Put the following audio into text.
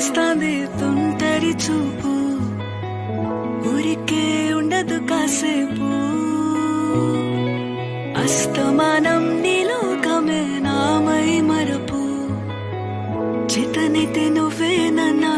ఊరిస్తాంది తుంటరి చూపు, ఊరికే ఉండదు కాసేపు. అస్తమానం నీలోకమే నామై మరపు, చేతనైతే నువ్వే నన్నా